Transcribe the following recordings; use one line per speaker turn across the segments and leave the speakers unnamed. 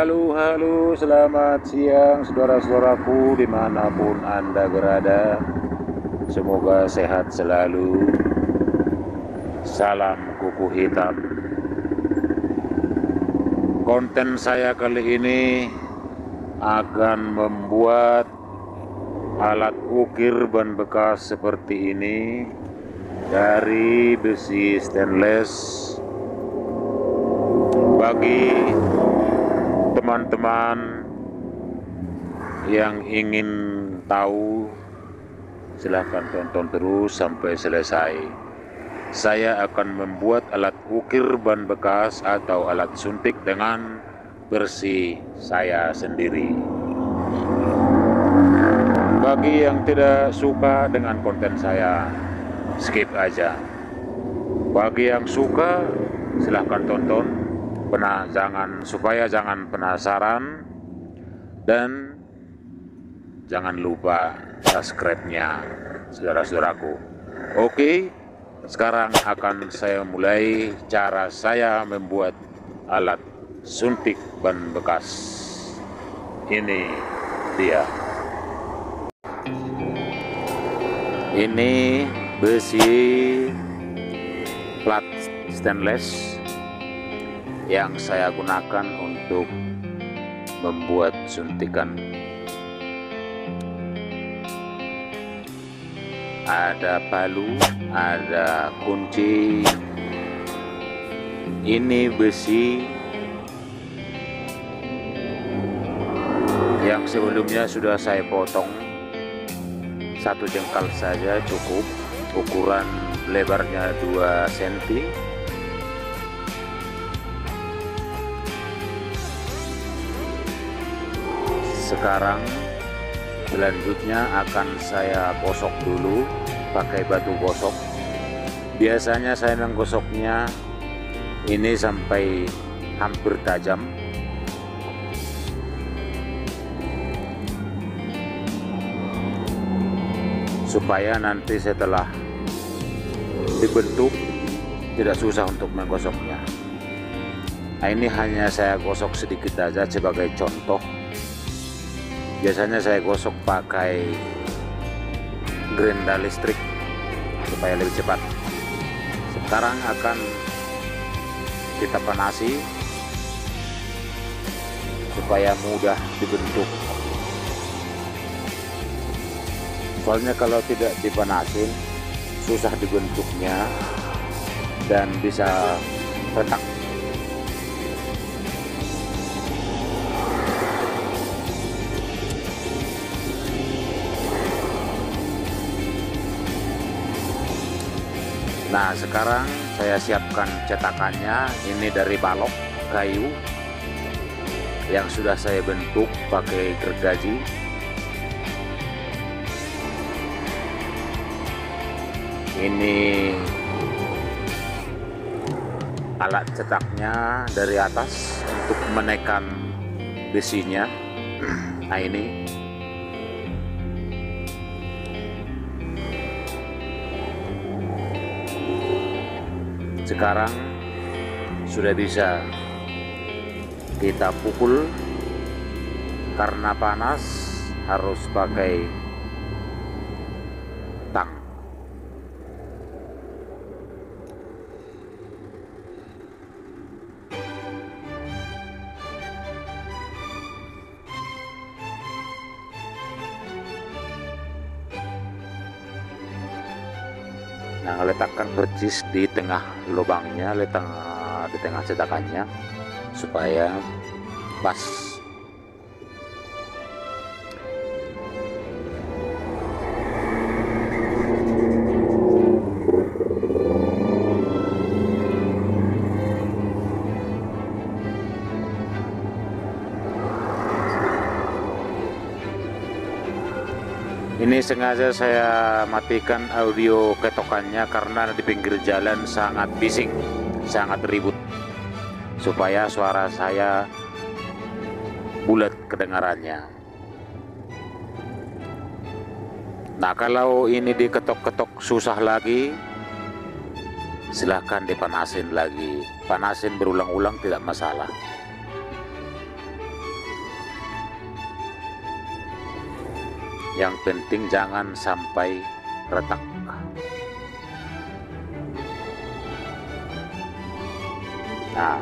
Halo, selamat siang saudara-saudaraku dimanapun Anda berada. Semoga sehat selalu. Salam kuku hitam. Konten saya kali ini akan membuat alat ukir ban bekas seperti ini dari besi stainless. Bagi teman-teman yang ingin tahu, silahkan tonton terus sampai selesai. Saya akan membuat alat ukir ban bekas atau alat suntik dengan versi saya sendiri. Bagi yang tidak suka dengan konten saya, skip aja. Bagi yang suka, silahkan tonton. Supaya jangan penasaran, dan jangan lupa subscribe-nya, saudara-saudaraku. Oke, sekarang akan saya mulai cara saya membuat alat suntik ban bekas. Ini dia. Ini besi plat stainless yang saya gunakan untuk membuat suntikan. Ada palu, ada kunci. Ini besi yang sebelumnya sudah saya potong. 1 jengkal saja cukup. Ukuran lebarnya 2 cm. Sekarang selanjutnya akan saya gosok dulu pakai batu gosok. Biasanya saya menggosoknya ini sampai hampir tajam. Supaya nanti setelah dibentuk tidak susah untuk menggosoknya. Nah, ini hanya saya gosok sedikit saja sebagai contoh. Biasanya saya gosok pakai gerinda listrik supaya lebih cepat. Sekarang akan kita panasi supaya mudah dibentuk. Soalnya kalau tidak dipanasin susah dibentuknya dan bisa retak. Nah, sekarang saya siapkan cetakannya. Ini dari balok kayu yang sudah saya bentuk pakai gergaji. Ini alat cetaknya dari atas untuk menekan besinya. Nah, ini sekarang sudah bisa kita pukul. Karena panas harus pakai tang. Nah, letakkan percis di tengah lubangnya, di tengah cetakannya supaya pas. Ini sengaja saya matikan audio ketokannya karena di pinggir jalan sangat bising, sangat ribut, supaya suara saya bulat kedengarannya. Nah, kalau ini diketok-ketok susah lagi, silahkan dipanasin lagi. Panasin berulang-ulang tidak masalah. Yang penting jangan sampai retak. Nah,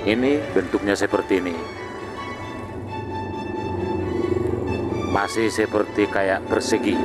ini bentuknya seperti ini. Masih seperti kayak persegi.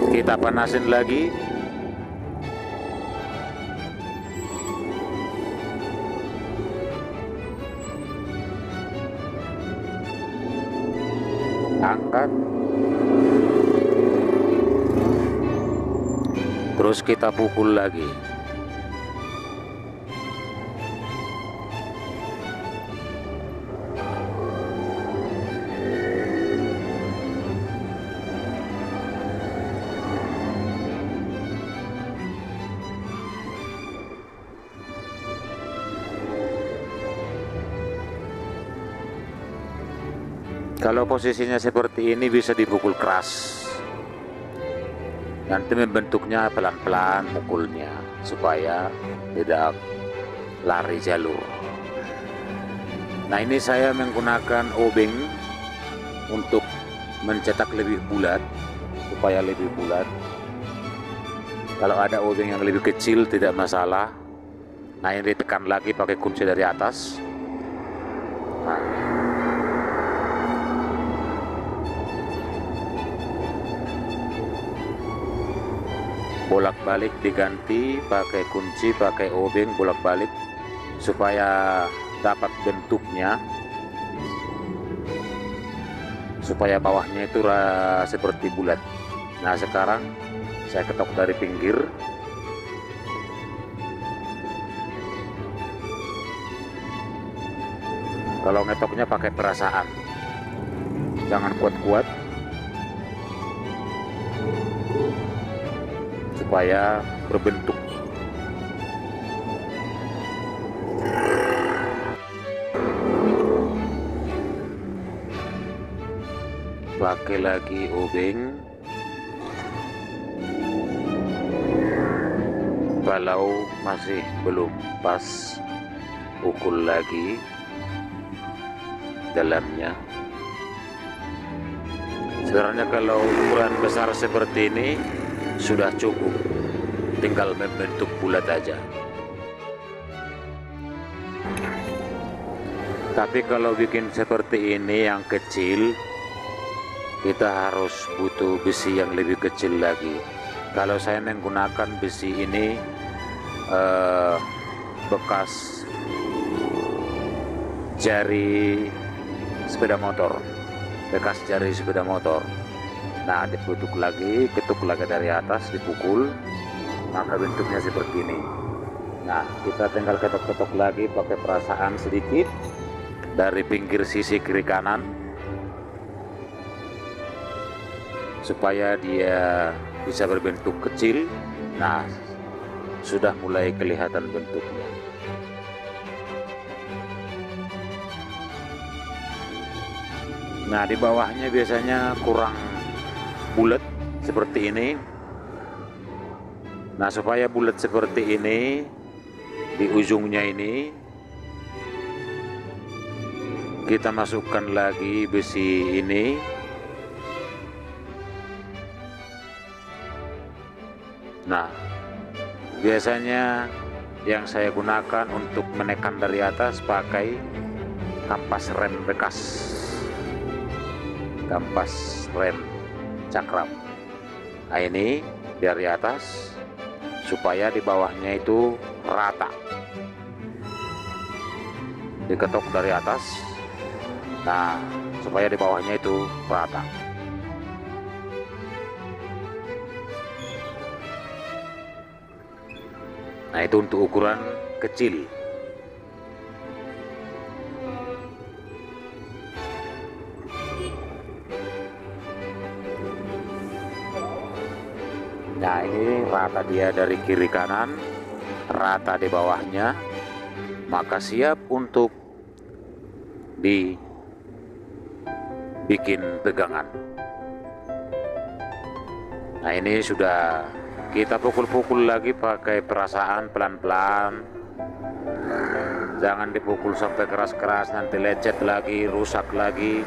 Kita panasin lagi. Angkat. Terus kita pukul lagi. Kalau posisinya seperti ini bisa dipukul keras. Nanti membentuknya pelan-pelan mukulnya supaya tidak lari jalur. Nah, ini saya menggunakan obeng untuk mencetak lebih bulat, supaya lebih bulat. Kalau ada obeng yang lebih kecil tidak masalah. Nah, ini ditekan lagi pakai kunci dari atas. Nah, bolak-balik diganti pakai kunci, pakai obeng, bolak-balik supaya dapat bentuknya, supaya bawahnya itu seperti bulat. Nah, sekarang saya ketok dari pinggir. Kalau ngetoknya pakai perasaan, jangan kuat-kuat, supaya berbentuk. Pakai lagi obeng. Kalau masih belum pas, pukul lagi dalamnya. Sebenarnya kalau ukuran besar seperti ini sudah cukup, tinggal membentuk bulat aja. Tapi kalau bikin seperti ini yang kecil, kita harus butuh besi yang lebih kecil lagi. Kalau saya menggunakan besi ini bekas jari sepeda motor, bekas jari sepeda motor. Nah, diputuk lagi, ketuk lagi dari atas, dipukul, maka bentuknya seperti ini. Nah, kita tinggal ketok-ketok lagi pakai perasaan sedikit dari pinggir sisi kiri kanan, supaya dia bisa berbentuk kecil. Nah, sudah mulai kelihatan bentuknya. Nah, di bawahnya biasanya kurang bulat seperti ini. Nah, supaya bulat seperti ini, di ujungnya ini kita masukkan lagi besi ini. Nah, biasanya yang saya gunakan untuk menekan dari atas pakai kampas rem bekas, kampas rem cakram. Nah, ini dari atas supaya di bawahnya itu rata, diketok dari atas. Nah, supaya di bawahnya itu rata. Nah, itu untuk ukuran kecil. Nah, ini rata dia dari kiri kanan, rata di bawahnya, maka siap untuk dibikin pegangan. Nah, ini sudah kita pukul-pukul lagi pakai perasaan pelan-pelan. Jangan dipukul sampai keras-keras, nanti lecet lagi, rusak lagi.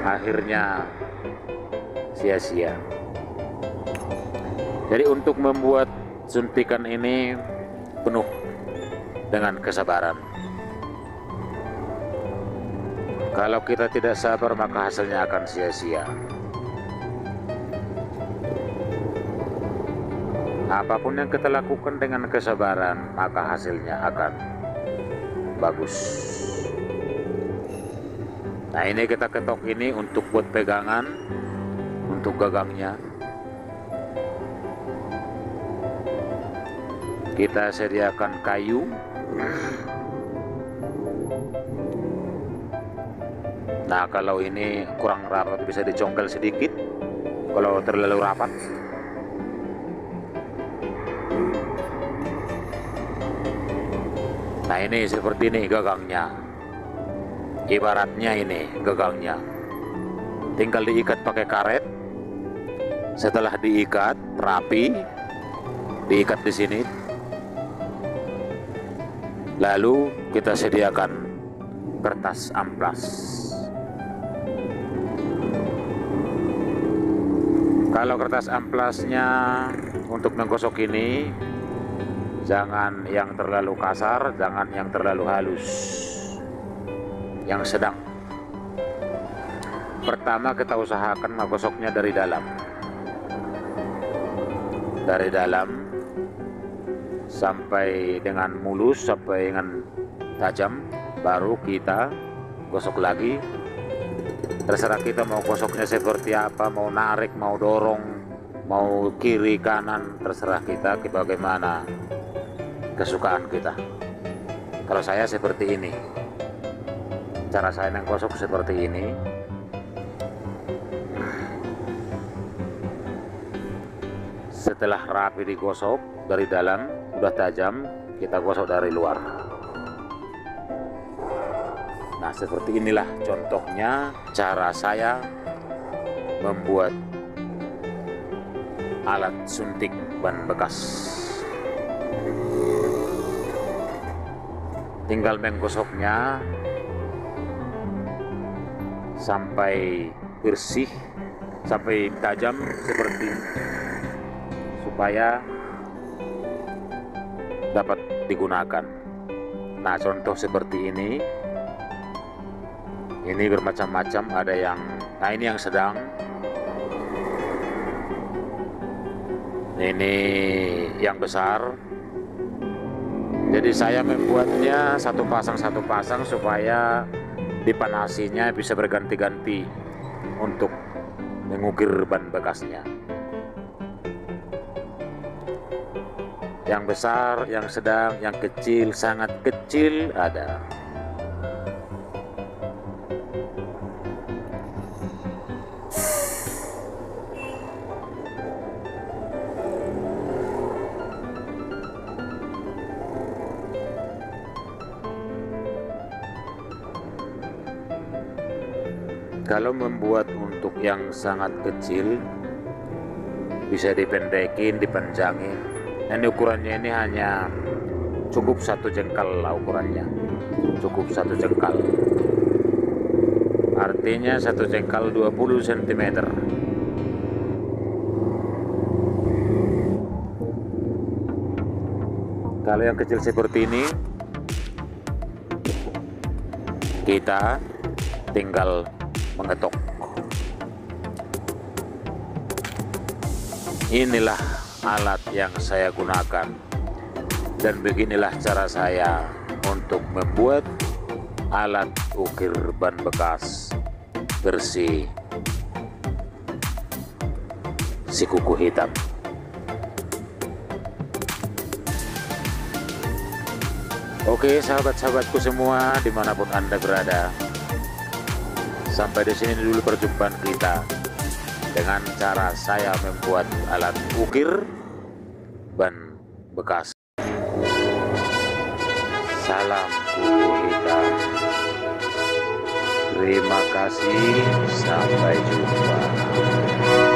Akhirnya sia-sia. Jadi untuk membuat suntikan ini penuh dengan kesabaran. Kalau kita tidak sabar, maka hasilnya akan sia-sia. Apapun yang kita lakukan dengan kesabaran, maka hasilnya akan bagus. Nah, ini kita ketok ini untuk buat pegangan, untuk gagangnya. Kita sediakan kayu. Nah, kalau ini kurang rapat bisa dicongkel sedikit. Kalau terlalu rapat, nah ini seperti ini gagangnya. Ibaratnya ini gagangnya. Tinggal diikat pakai karet. Setelah diikat rapi, diikat di sini. Lalu kita sediakan kertas amplas. Kalau kertas amplasnya untuk menggosok ini, jangan yang terlalu kasar, jangan yang terlalu halus, yang sedang. Pertama kita usahakan menggosoknya dari dalam. Dari dalam sampai dengan mulus, sampai dengan tajam, baru kita gosok lagi. Terserah kita mau gosoknya seperti apa, mau narik, mau dorong, mau kiri kanan, terserah kita bagaimana kesukaan kita. Kalau saya seperti ini, cara saya menggosok seperti ini. Setelah rapi digosok dari dalam, sudah tajam, kita gosok dari luar. Nah, seperti inilah contohnya cara saya membuat alat suntik ban bekas. Tinggal menggosoknya sampai bersih, sampai tajam seperti supaya dapat digunakan. Nah, contoh seperti ini bermacam-macam, ada yang, nah ini yang sedang, ini yang besar. Jadi saya membuatnya satu pasang supaya dipanasinya bisa berganti-ganti untuk mengukir ban bekasnya. Yang besar, yang sedang, yang kecil, sangat kecil ada. Kalau membuat untuk yang sangat kecil, bisa dipendekin, dipanjangin. Ini ukurannya ini hanya cukup 1 jengkal lah ukurannya, cukup 1 jengkal. Artinya 1 jengkal 20 cm. Kalau yang kecil seperti ini, kita tinggal mengetok. Inilah alat yang saya gunakan, dan beginilah cara saya untuk membuat alat ukir ban bekas bersih si kuku hitam. Oke, sahabat-sahabatku semua dimanapun Anda berada, sampai di sini dulu perjumpaan kita dengan cara saya membuat alat ukir ban bekas. Salam kuku hitam. Terima kasih, sampai jumpa.